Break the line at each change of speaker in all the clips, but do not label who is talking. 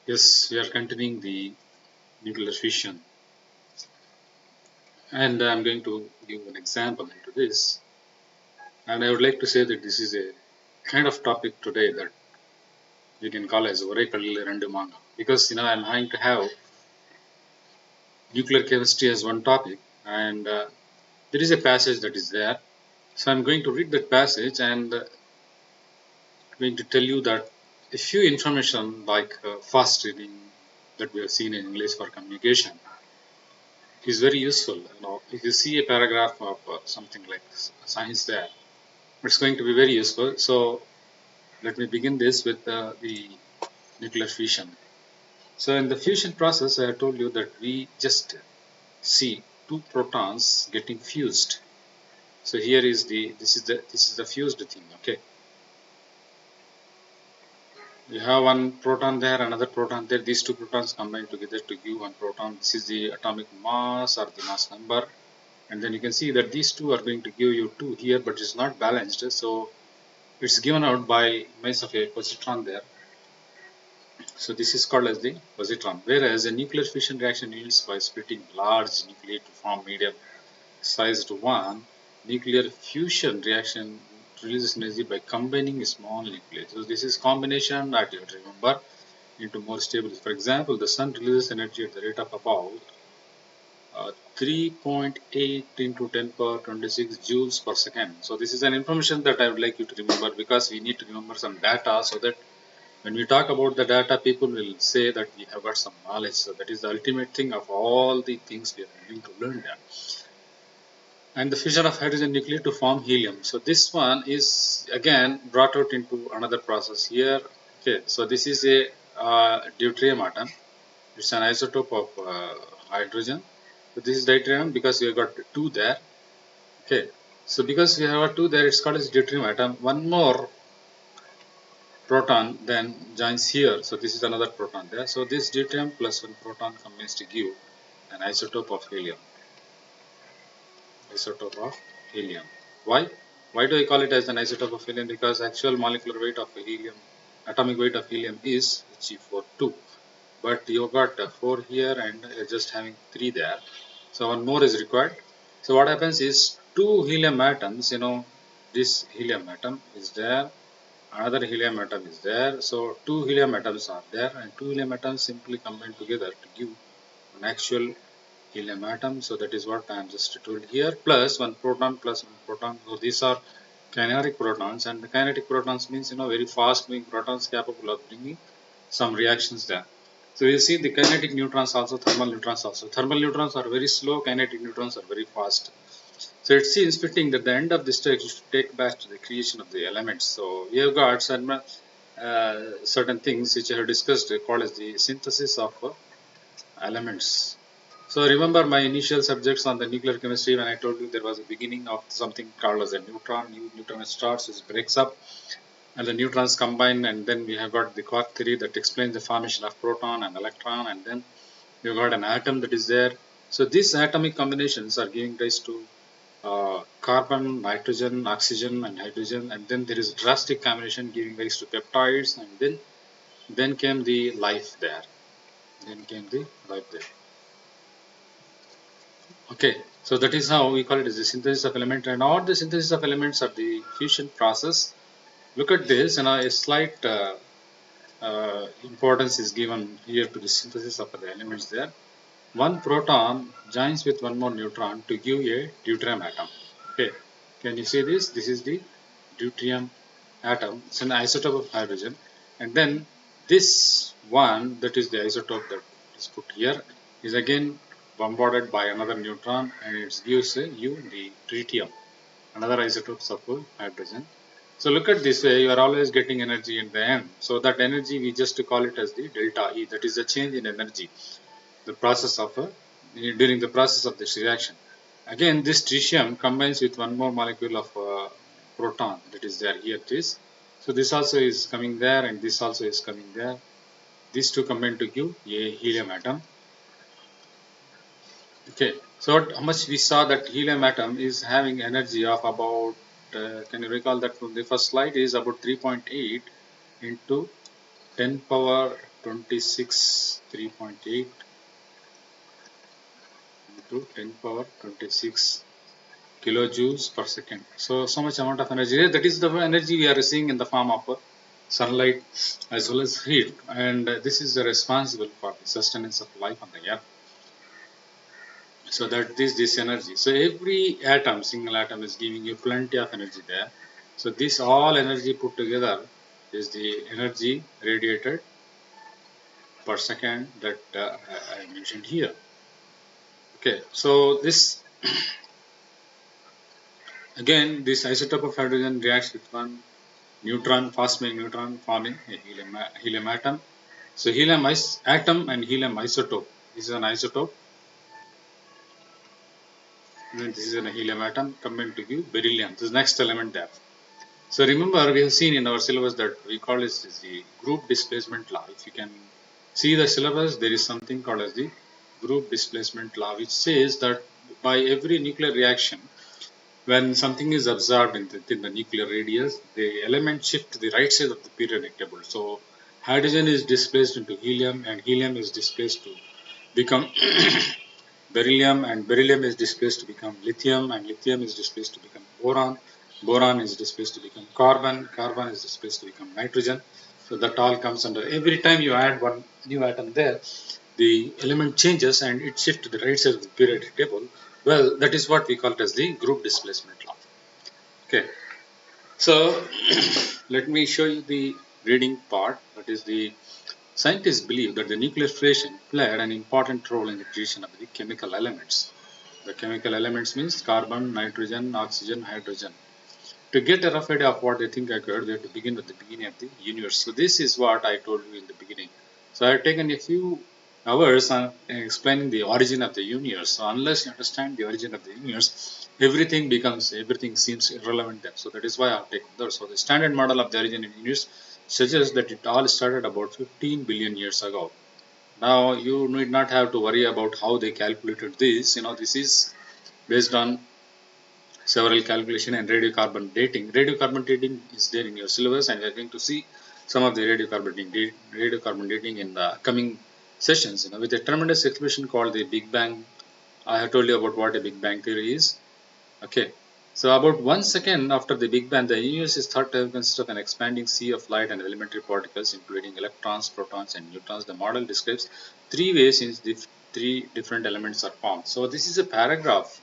Yes, we are continuing the nuclear fission, and I'm going to give an example into this. And I would like to say that this is a kind of topic today that you can call as oracle rendemanga, because I'm going to have nuclear chemistry as one topic, and there is a passage that is there. So I'm going to read that passage and going to tell you that a few information like fast reading that we have seen in English for communication is very useful. If you see a paragraph of something like science there, it's going to be very useful. So let me begin this with the nuclear fission. So in the fusion process, I have told you that we just see two protons getting fused. So here is the fused thing. Okay, you have one proton there, another proton there. These two protons combine together to give one proton. This is the atomic mass or the mass number. And then you can see that these two are going to give you 2 here, but it's not balanced. So it's given out by means of a positron there. So this is called as the positron. Whereas a nuclear fission reaction yields by splitting large nuclei to form medium sized one. Nuclear fusion reaction releases energy by combining small nuclei. So this is combination that you have to remember into more stable. For example, the sun releases energy at the rate of about 3.8 into 10 power 26 joules per second. So this is an information that I would like you to remember, because we need to remember some data, so that when we talk about the data, people will say that we have got some knowledge. So that is the ultimate thing of all the things we are going to learn there. And the fission of hydrogen nuclei to form helium. So this one is again brought out into another process here. Okay, so this is a deuterium atom. It's an isotope of hydrogen. So this is deuterium because we have got two there. Okay, so because we have got two there, it's called as deuterium atom. One more proton then joins here. So this is another proton there. So this deuterium plus one proton combines to give an isotope of helium. Isotope of helium. Why? Why do I call it as an isotope of helium? Because actual molecular weight of helium, atomic weight of helium is G42. But you got 4 here and you're just having 3 there. So one more is required. So what happens is two helium atoms, this helium atom is there, another helium atom is there. So two helium atoms are there, and two helium atoms simply combine together to give an actual helium atom. So that is what I am just told here, plus one proton plus one proton. So these are kinetic protons, and the kinetic protons means very fast moving protons capable of bringing some reactions there. So you see the kinetic neutrons also, thermal neutrons also. Thermal neutrons are very slow, kinetic neutrons are very fast. So it seems fitting that the end of this text is to take back to the creation of the elements. So we have got certain things which I have discussed called as the synthesis of elements. So remember my initial subjects on the nuclear chemistry when I told you there was a beginning of something called as a neutron. Neutron starts, it breaks up, and the neutrons combine, and then we have got the quark theory that explains the formation of proton and electron, and then we've got an atom that is there. So these atomic combinations are giving rise to carbon, nitrogen, oxygen, and hydrogen, and then there is drastic combination giving rise to peptides, and then came the life there. Then came the life there. Okay, so that is how we call it as the synthesis of element, and all the synthesis of elements are the fusion process. Look at this, a slight importance is given here to the synthesis of the elements there. One proton joins with one more neutron to give a deuterium atom. Okay, can you see this? This is the deuterium atom. It's an isotope of hydrogen, and then this one, that is the isotope that is put here, is again bombarded by another neutron, and it gives you the tritium, another isotope of hydrogen. So look at this way, you are always getting energy in the end. So that energy we just call it as the delta E, that is the change in energy, the process of during the process of this reaction. Again, this tritium combines with one more molecule of proton that is there here. This, so this also is coming there, and this also is coming there. These two combine to give a helium atom. Okay, so how much we saw that helium atom is having energy of about, can you recall that from the first slide, is about 3.8 into 10 power 26 3.8 into 10 power 26 kilojoules per second. So much amount of energy. That is the energy we are receiving in the form of sunlight as well as heat, and this is responsible for the sustenance of life on the earth. So that this energy. So every atom, single atom, is giving you plenty of energy there. So this all energy put together is the energy radiated per second that I mentioned here. Okay, so this again, this isotope of hydrogen reacts with one neutron, fast-moving neutron, forming a helium atom. So helium atom and helium isotope. This is an isotope. And this is a helium atom combined to give beryllium. This is the next element there. So remember, we have seen in our syllabus that we call this the group displacement law. If you can see the syllabus, there is something called as the group displacement law, which says that by every nuclear reaction, when something is absorbed in the nuclear radius, the element shift to the right side of the periodic table. So hydrogen is displaced into helium, and helium is displaced to become beryllium, and beryllium is displaced to become lithium, and lithium is displaced to become boron. Boron is displaced to become carbon. Carbon is displaced to become nitrogen. So that all comes under. Every time you add one new atom there, the element changes and it shifts to the right side of the periodic table. Well, that is what we call it as the group displacement law. Okay, so let me show you the reading part. That is, the scientists believe that the nuclear fission played an important role in the creation of the chemical elements. The chemical elements means carbon, nitrogen, oxygen, hydrogen. To get a rough idea of what they think occurred, they have to begin with the beginning of the universe. So this is what I told you in the beginning. So I have taken a few hours on explaining the origin of the universe. So unless you understand the origin of the universe, everything seems irrelevant then. So that is why I have taken that. So the standard model of the origin of the universe suggests that it all started about 15 billion years ago. Now you need not have to worry about how they calculated this. This is based on several calculation and radiocarbon dating. Radiocarbon dating is there in your syllabus, and we are going to see some of the radiocarbon dating in the coming sessions. With a tremendous expression called the Big Bang. I have told you about what a Big Bang theory is. Okay. So about 1 second after the Big Bang, the universe is thought to have consisted of an expanding sea of light and elementary particles, including electrons, protons, and neutrons. The model describes three ways in which the three different elements are formed. So this is a paragraph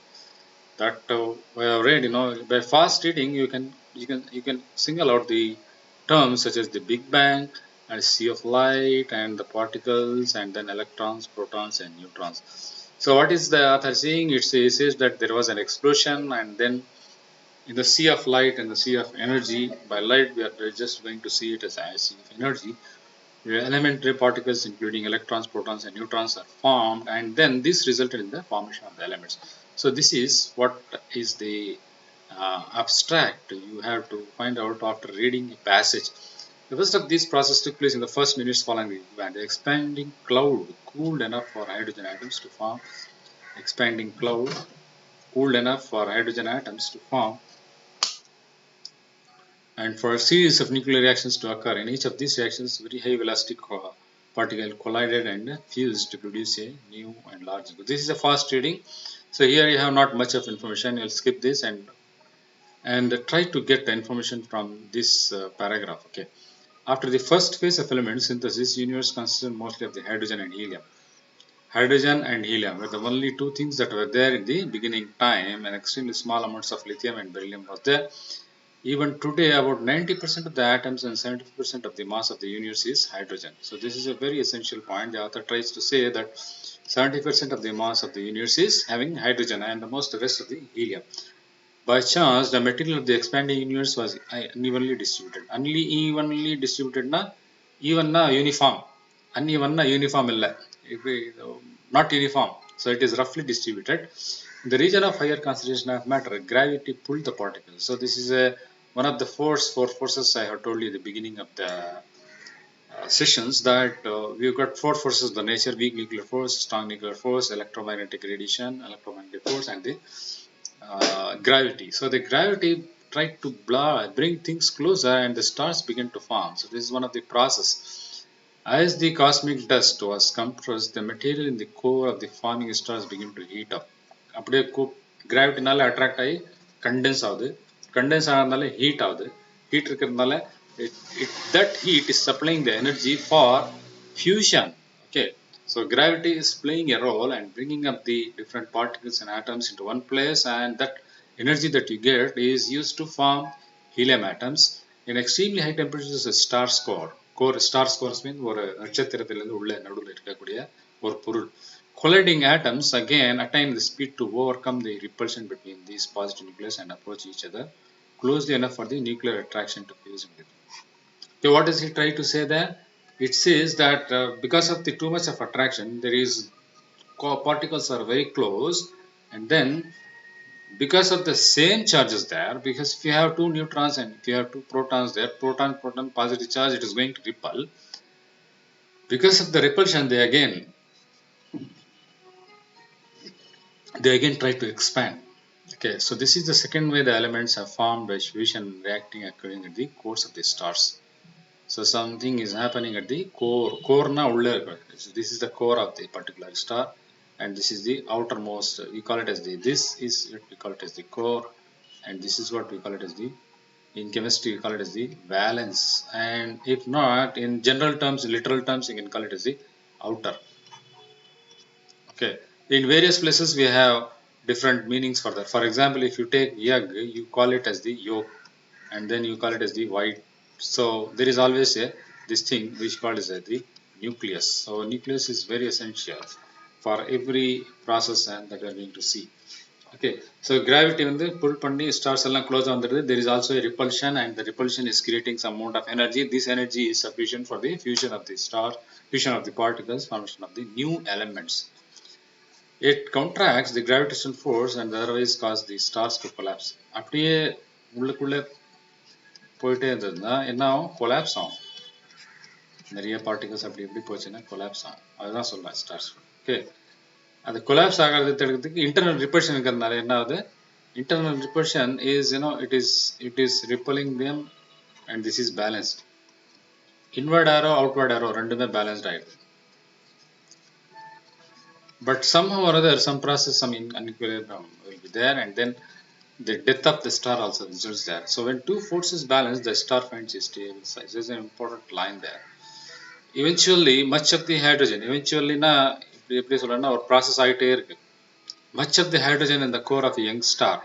that I have read. By fast reading, you can single out the terms such as the Big Bang and sea of light and the particles and then electrons, protons, and neutrons. So what is the author saying? It says that there was an explosion, and then in the sea of light and the sea of energy, by light we are just going to see it as a sea of energy, where elementary particles including electrons, protons, and neutrons are formed, and then this resulted in the formation of the elements. So this is what is the abstract you have to find out after reading a passage. The first of these processes took place in the first minutes following the Big Bang. The expanding cloud cooled enough for hydrogen atoms to form. Expanding cloud cooled enough for hydrogen atoms to form, and for a series of nuclear reactions to occur. In each of these reactions, very high velocity particle collided and fused to produce a new and large. This is a fast reading. So here you have not much of information. You'll skip this and try to get the information from this paragraph. Okay. After the first phase of element synthesis, universe consisted mostly of the hydrogen and helium. Hydrogen and helium were the only two things that were there in the beginning time, and extremely small amounts of lithium and beryllium was there. Even today, about 90% of the atoms and 70% of the mass of the universe is hydrogen. So this is a very essential point. The author tries to say that 70% of the mass of the universe is having hydrogen and the most the rest of the helium. By chance, the material of the expanding universe was unevenly distributed. Unevenly distributed na even na uniform. Uneven na uniform illa. Not uniform. So it is roughly distributed. In the region of higher concentration of matter, gravity pulled the particles. So this is one of the four forces I have told you at the beginning of the sessions, that we've got four forces of the nature: weak nuclear force, strong nuclear force, electromagnetic radiation, electromagnetic force, and the gravity. So the gravity tried to bring things closer and the stars began to form. So this is one of the process. As the cosmic dust was compressed, the material in the core of the forming stars began to heat up. அப்படியே கிராவிட்டினால attract ஆகி condense ஆகுது. Condense ஆகிறதுனால heat ஆகுது. Heat இருக்கிறதுனால that heat is supplying the energy for fusion. Okay, so gravity is playing a role and bringing up the different particles and atoms into one place, and that energy that you get is used to form helium atoms. In extremely high temperatures, a star's core stars cores mean ஒரு நட்சத்திரத்திலிருந்து உள்ள நடுவில் இருக்கக்கூடிய ஒரு பொருள். Colliding atoms again attain the speed to overcome the repulsion between these positive nucleus and approach each other closely enough for the nuclear attraction to fuse with. Okay, what does he try to say there? It says that because of the too much of attraction, there is particles are very close, and then because of the same charges there, because if you have two neutrons and if you have two protons there, proton positive charge, it is going to repel. Because of the repulsion, they again try to expand. Okay, so this is the second way the elements are formed by fusion reacting occurring at the cores of the stars. So something is happening at the core. Core na ulla irukku. So this is the core of the particular star, and this is the outermost. We call it as the. This is what we call it as the core, and this is what we call it as the. In chemistry, we call it as the valence, and if not, in general terms, literal terms, you can call it as the outer. Okay, in various places we have different meanings for that. For example, if you take egg, you call it as the yolk, and then you call it as the white. So there is always a this thing which called as the nucleus. So nucleus is very essential for every process and that we are going to see. Okay, so gravity வந்து pull பண்ணி stars எல்லாம் close வந்துடுது. There is also a repulsion, and the repulsion is creating some amount of energy. This energy is sufficient for the fusion of the star, fusion of the particles, formation of the new elements. It counteracts the gravitational force and otherwise cause the stars to collapse. அப்படியே உள்ளுக்குள்ள போயிட்டே இருந்ததுன்னா என்ன ஆகும்? Collapse ஆகும். நிறைய particles அப்படி எப்படி போச்சுன்னா கொலாப்ஸ் ஆகும். அதுதான் சொல்லலாம் ஸ்டார்ஸ். ஓகே, அது கொலாப்ஸ் ஆகிறது தடுக்கிறதுக்கு இன்டர்னல் ரிப்பல்ஷன் இருக்கிறதுனால என்ன ஆகுது? Internal repulsion is, it is repelling them, and this is balanced. Inward arrow, outward arrow ரெண்டுமே balanced ஆயிடுது. But somehow or other, some process, some inequilibrium will be there, and then the death of the star also results there. So when two forces balance, the star finds a stable size. There's an important line there. Eventually, much of the hydrogen, eventually na எப்படி சொல்லணும்னா ஒரு process ஆகிட்டே இருக்கு. Much of the hydrogen in the core of a young star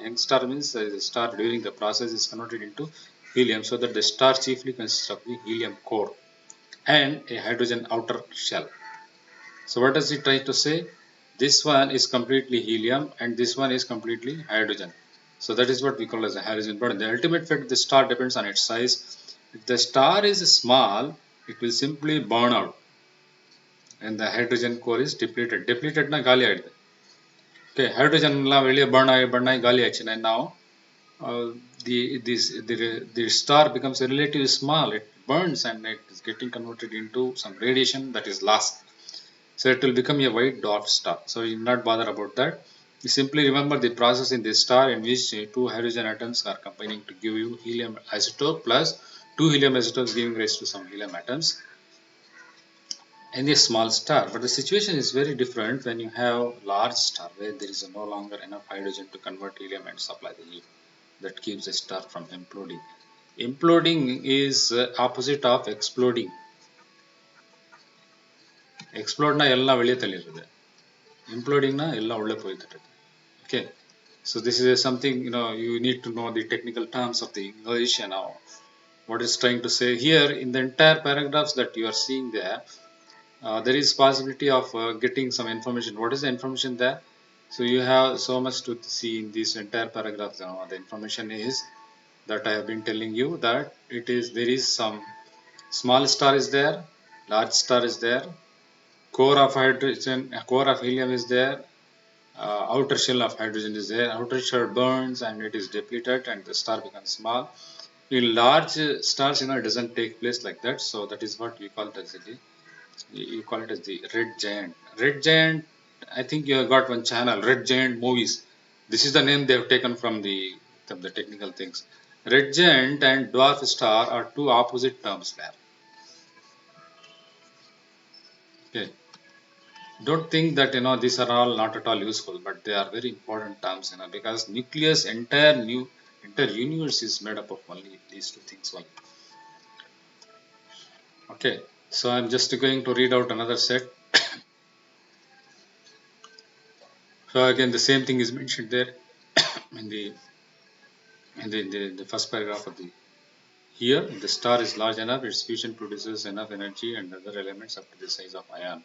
means the star during the process is converted into helium, so that the star chiefly consists of the helium core and a hydrogen outer shell. So what does it try to say? This one is completely helium and this one is completely hydrogen. So that is what we call as a hydrogen burden. The ultimate fate of the star depends on its size. If the star is small, it will simply burn out and the hydrogen core is depleted. Depleted na gali aayidhu. Okay, hydrogen la veliye burn ஆகி gali ஆயிடுச்சுன்னா என்ன ஆகும்? The star becomes relatively small. It burns and it is getting converted into some radiation that is lost. So it will become a white dwarf star. So you not bother about that. You simply remember the process in this star in which two hydrogen atoms are combining to give you helium isotope plus two helium isotopes giving rise to some helium atoms in a small star. But the situation is very different when you have large star where there is no longer enough hydrogen to convert helium and supply the heat that keeps the star from imploding. Imploding is opposite of exploding. Explode na எல்லாம் வெளியே தள்ளிடுது. Imploding na எல்லாம் உள்ளே போயிடுது. Okay, so this is something, you need to know the technical terms of the English and now what it's trying to say here in the entire paragraphs that you are seeing there. There is possibility of getting some information. What is the information there? So you have so much to see in this entire paragraph. The information is that I have been telling you that there is some small star is there, large star is there, core of hydrogen, core of helium is there, outer shell of hydrogen is there, outer shell burns and it is depleted and the star becomes small. In large stars, it doesn't take place like that. So that is what we call it as the red giant. Red giant, I think you have got one channel, Red Giant Movies. This is the name they have taken from the technical things. Red giant and dwarf star are two opposite terms there. Okay. Don't think that these are all not at all useful, but they are very important terms, because nucleus entire universe is made up of only these two things only. Okay, so I'm just going to read out another set. So again, the same thing is mentioned there in the first paragraph of the. Here, the star is large enough, its fusion produces enough energy and other elements up to the size of ion.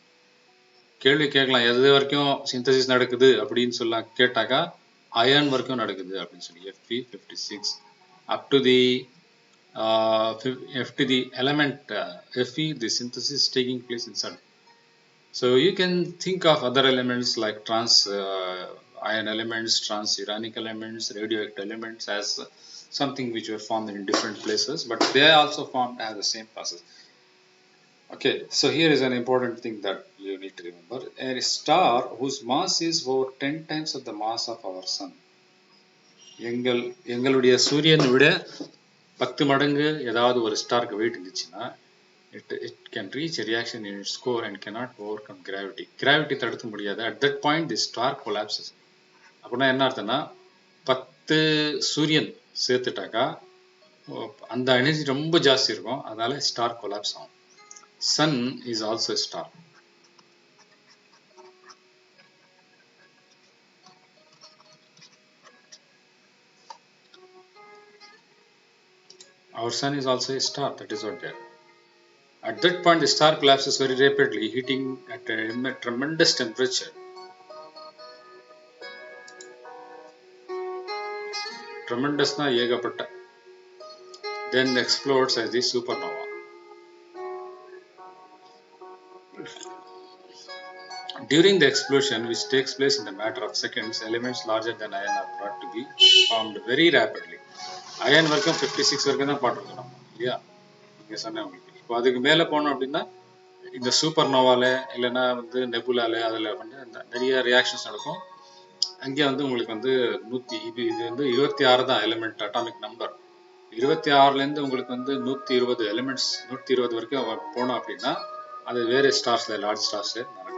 கேள்வி கேட்கலாம் எது வரைக்கும் synthesis நடக்குது அப்படின்னு சொல்லலாம் கேட்டாக்கா iron வரைக்கும் நடக்குது அப்படின்னு சொல்லி Fe56 up to the element Fe, the synthesis is taking place in sun. So you can think of other elements like trans ion elements, transuranic elements, radioactive elements as something which were formed in different places, but they also formed as the same process. Okay, so here is an important thing that you need to remember. A star whose mass is over 10 times of the mass of our sun. எங்களுடைய சூரியனை விட 10 மடங்கு ஏதாவது ஒரு ஸ்டாருக்கு wait இருந்துச்சுன்னா it can reach a reaction in its core and cannot overcome gravity. Gravity தடுக்க முடியாது. At that point the star collapses. அப்படின்னா என்ன அர்த்தம்னா 10 சூரியன் சேர்த்துட்டாக்கா அந்த எனர்ஜி ரொம்ப ஜாஸ்தி இருக்கும், அதனால ஸ்டார் கொலாப்ஸ் ஆகும். Sun is also a star. Our sun is also a star, that is what there. At that point the star collapses very rapidly, heating at a tremendous temperature. Tremendous na ஏகப்பட்ட. Then explodes as the supernova. During the explosion, which takes place in a matter of seconds, elements larger than iron are brought to be formed very rapidly. Iron வரைக்கும் 56 வரைக்கும் தான் பார்த்துருக்கோம் நம்ம இல்லையா, நீங்கள் சொன்ன உங்களுக்கு. இப்போ அதுக்கு மேலே போனோம் அப்படின்னா இந்த சூப்பர் நோவால இல்லைன்னா நெபுலால அதில் நிறைய ரியாக்ஷன்ஸ் நடக்கும். அங்கே உங்களுக்கு 100 இது 26 தான் எலிமெண்ட் அட்டாமிக் நம்பர். 26லேருந்து உங்களுக்கு 120 எலிமெண்ட்ஸ் 120 வரைக்கும் போனோம் அப்படின்னா அது வேறு ஸ்டார்ஸில் லார்ஜ் ஸ்டார்ஸில் நடக்குது.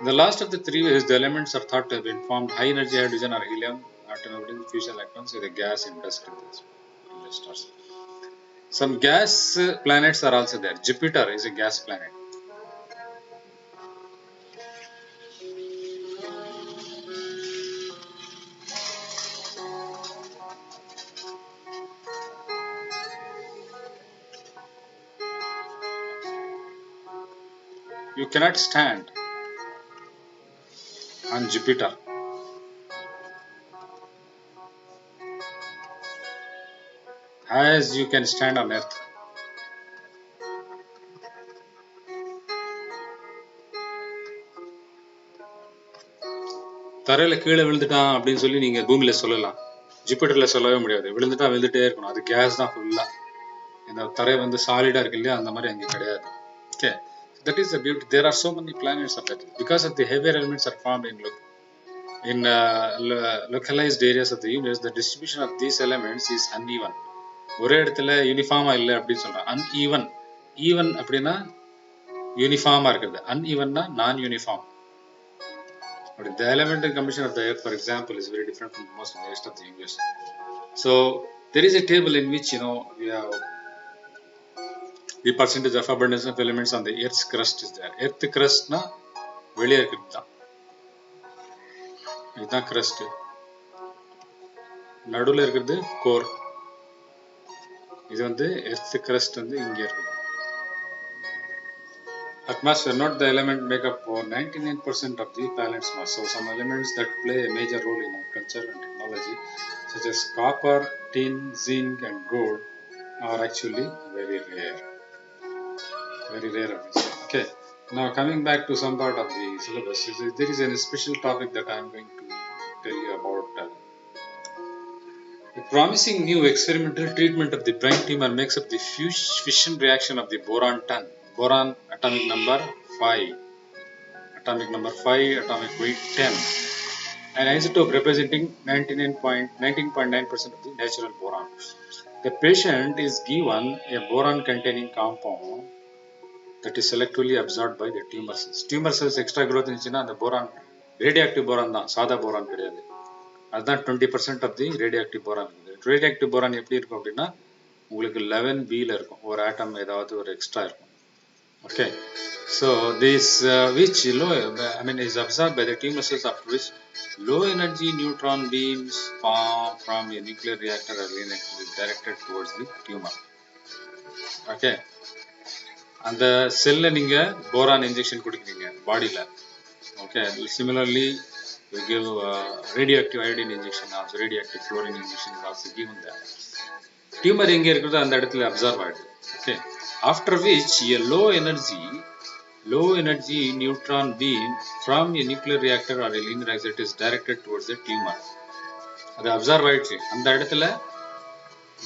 The last of the three is the elements are thought to have been formed high energy hydrogen or helium atom fusion electrons with a gas and dust in the stars. Some gas planets are also there. Jupiter is a gas planet. You cannot stand on Jupiter. As you can stand on Earth. தரையில கீழே விழுந்துட்டான் அப்படின்னு சொல்லி நீங்க பூமியில சொல்லலாம், ஜூபிட்டர்ல சொல்லவே முடியாது. விழுந்துட்டா விழுந்துட்டே இருக்கணும், அது கேஸ் தான் ஃபுல்லா. இந்த தரை சாலிடா இருக்கு இல்லையா, அந்த மாதிரி அங்கே கிடையாது. Okay, that is the beauty. There are so many planets of that because of the heavier elements are formed in localized areas of the universe. The distribution of these elements is uneven. ஒரே இடத்துல யூனிஃபார்மா இல்லை அப்படின்னு சொல்றான். uneven, even அப்படின்னா யூனிஃபார்மா இருக்குது, unevenனா நான் uniform. The elemental composition of the Earth, for example, is very different from most of the rest of the universe. So there is a table in which we have the percentage of abundance of elements on the Earth's crust is there. Earth crust na வெளியே இருக்கிறது தான், இதுதான் crust. நடுவில் இருக்கிறது core. இது Earth crust இங்கே இருக்குது. Atmosphere, not the element, make up for 99% of the planet's mass. So some elements that play a major role in our culture and technology, such as copper, tin, zinc, and gold, are actually very rare. Very rare. Okay. Now coming back to some part of the syllabus, there is a special topic that I am going to tell you about. A promising new experimental treatment of the brain tumor makes up the fission reaction of the boron-10. Boron atomic number 5, atomic weight 10, an isotope representing 19.9% of the natural boron. The patient is given a boron-containing compound. that is selectively absorbed by the tumor cells. Tumor cells extra growth இருந்துச்சுன்னா அந்த boron radioactive boron தான், சாதா boron கிடையாது. அதுதான் 20% of the radioactive boron இருக்குது. Radioactive boron எப்படி இருக்கும் அப்படின்னா உங்களுக்கு 11Bல இருக்கும், ஒரு ஆட்டம் ஏதாவது ஒரு எக்ஸ்ட்ரா இருக்கும். Okay, so this which low, I mean, is absorbed by the tumor cells, after which low energy neutron beams form from a nuclear reactor are directed towards the tumor. Okay, அந்த செல்ல நீங்க boron injection கொடுக்குறீங்க பாடியில. Okay, similarly you give radioactive iodine injection, also radioactive fluorine injection is also given there. Tumor எங்க இருக்குதோ அந்த இடத்துல absorb ஆயிடுது. Okay, after which a low energy neutron beam from a nuclear reactor or a linear isotopes is directed towards the tumor. அது absorb ஆயிடுச்சு, அந்த இடத்துல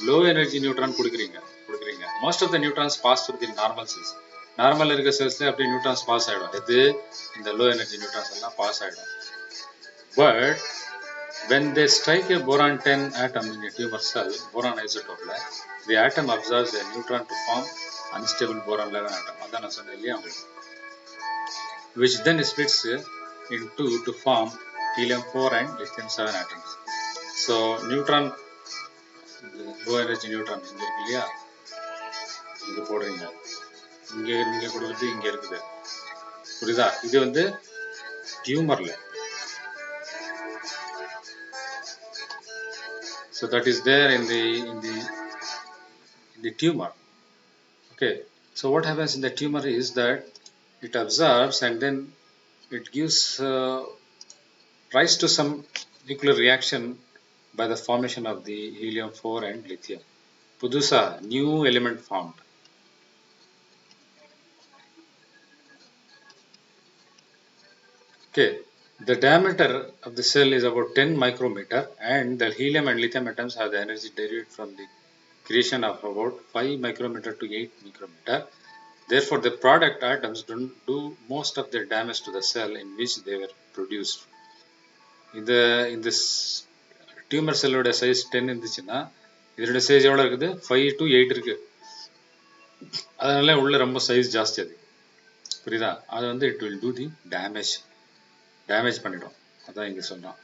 low energy neutron கொடுக்குறீங்க. Most of the neutrons pass through the normal cells. Normal இருக்க செல்ஸ்ல அப்படியே neutrons pass ஆயிடும். இது இந்த லோ எனர்ஜி நியூட்ரான்ஸ் எல்லாம் பாஸ் ஆயிடும். But when they strike a boron 10 atom in a tumor cell, boron isotope, the atom absorbs a neutron to form unstable boron 11 atom. அதான் நான் சொன்னேன் இல்லையா உங்களுக்கு, which then splits into to form helium 4 and lithium 7 atoms. So neutron, low energy neutron இங்க இருக்கு இல்லையா, இங்க போடுறீங்க, இங்க நீங்க கொடுக்குறது இங்க இருக்குது, புரியுதா? இது வந்து டியூமர்ல. So that is there in the tumor. Okay, so what happens in the tumor is that it absorbs and then it gives rise to some nuclear reaction by the formation of the helium 4 and lithium. புதுசா new element formed. Okay, the diameter of the cell is about 10 micrometer and the helium and lithium atoms have the energy derived from the creation of about 5 micrometer to 8 micrometer. Therefore, the product atoms don't do most of their damage to the cell in which they were produced. In this tumor cell oda size 10 இருந்துச்சுன்னா இதோட size எவ்வளவு இருக்குது, 5 to 8 இருக்கு. அதனால உள்ள ரொம்ப size ஜாஸ்தி அது, புரியுதா? அது வந்து it will do the damage பண்ணிடும். அதான் இங்க சொல்றோம்.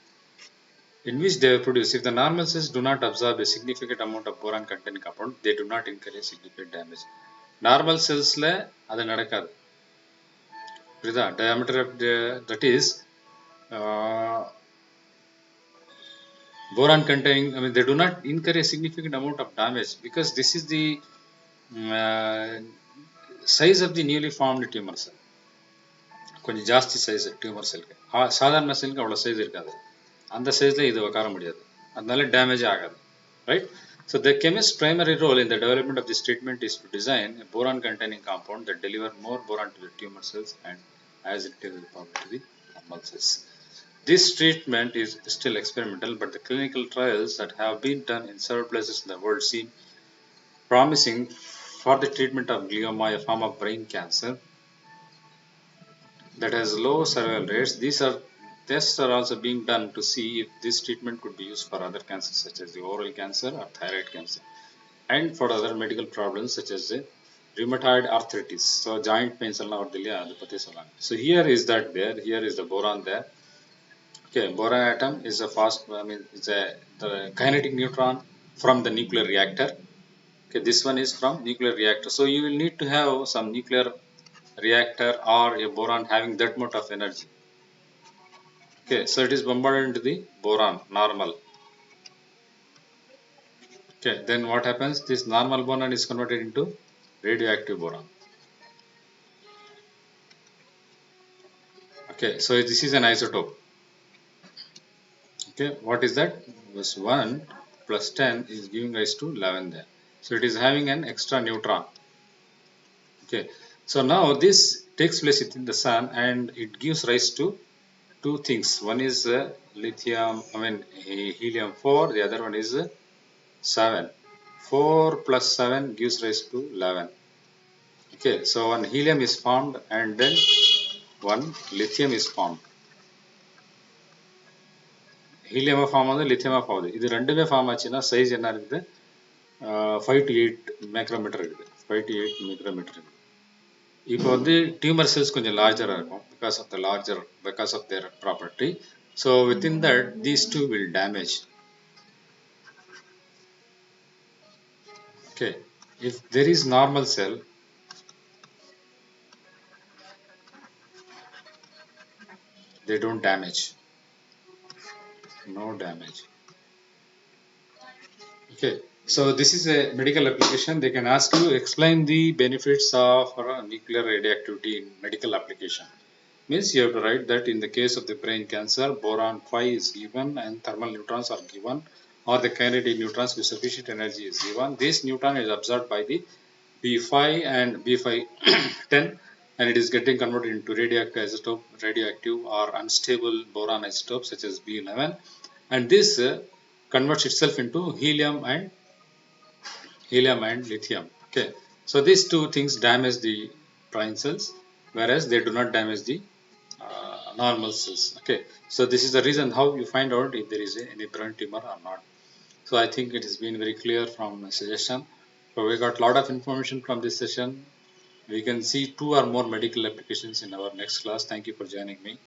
In which they were produced. If the normal cells do not absorb a significant amount of boron containing compound, they do not incur a significant damage. Normal cells ல அது நடக்காது, புரியுதா? Diameter of that is boron containing, I mean, they do not incur a significant amount of damage because this is the size of the newly formed tumor cell. கொஞ்சம் ஜாஸ்தி size tumour செல்க்கு, சாதாரண செல்க்கு அவ்வளோ size இருக்காது, அந்த சைஸில் இது உட்கார முடியாது, அதனால டேமேஜ் ஆகாது, right? So the chemist's primary role in the development of this treatment is to design a boron containing compound that deliver more boron to the tumor cells and as it is to the normal cells. This treatment is still experimental, but the clinical trials that have been done in several places in the world seem promising for the treatment of glioma, a form of brain cancer that has low survival rates. These tests are also being done to see if this treatment could be used for other cancers such as the oral cancer or thyroid cancer and for other medical problems such as the rheumatoid arthritis. So joint pains எல்லாம் வருது இல்லையா, அதை பற்றி சொல்லாங்க. So here is that there, here is the boron there. Okay, boron atom is a fast, I mean, it's the kinetic neutron from the nuclear reactor. Okay, this one is from nuclear reactor. So you will need to have some nuclear reactor or a boron having that much of energy. Okay, so it is bombarded into the boron normal. Okay, then what happens? This normal boron is converted into radioactive boron. Okay, so this is an isotope. Okay, what is that? This 1 plus 10 is giving rise to 11 there. So it is having an extra neutron. Okay, so now this takes place within the sun and it gives rise to two things. One is lithium, I mean helium 4, the other one is 7. 4 plus 7 gives rise to 11. Okay, so one helium is formed and then one lithium is formed. Helium form ஆகுது, lithium form ஆகுது. இது ரெண்டுமே form ஆச்சுன்னா size என்ன இருக்குது, 5 to 8 micrometre இருக்குது. 5 to 8 micrometre இருக்குது. இப்போ வந்து டியூமர் செல்ஸ் கொஞ்சம் லார்ஜராக இருக்கும் because of their property. So within that these two will damage. Okay, if there is normal cell, they don't damage, no damage. Okay, so this is a medical application. They can ask you explain the benefits of nuclear radioactivity in medical application. Means you have to write that in the case of the brain cancer, boron 5 is given and thermal neutrons are given, or the kinetic neutrons with sufficient energy is given. This neutron is absorbed by the B5 and B510, and it is getting converted into radioactive isotope, radioactive or unstable boron isotope such as B11, and this converts itself into helium and lithium. Okay, so these two things damage the brain cells, whereas they do not damage the normal cells. Okay, so this is the reason how you find out if there is any brain tumor or not. So I think it has been very clear from my suggestion. So we got a lot of information from this session. We can see 2 or more medical applications in our next class. Thank you for joining me.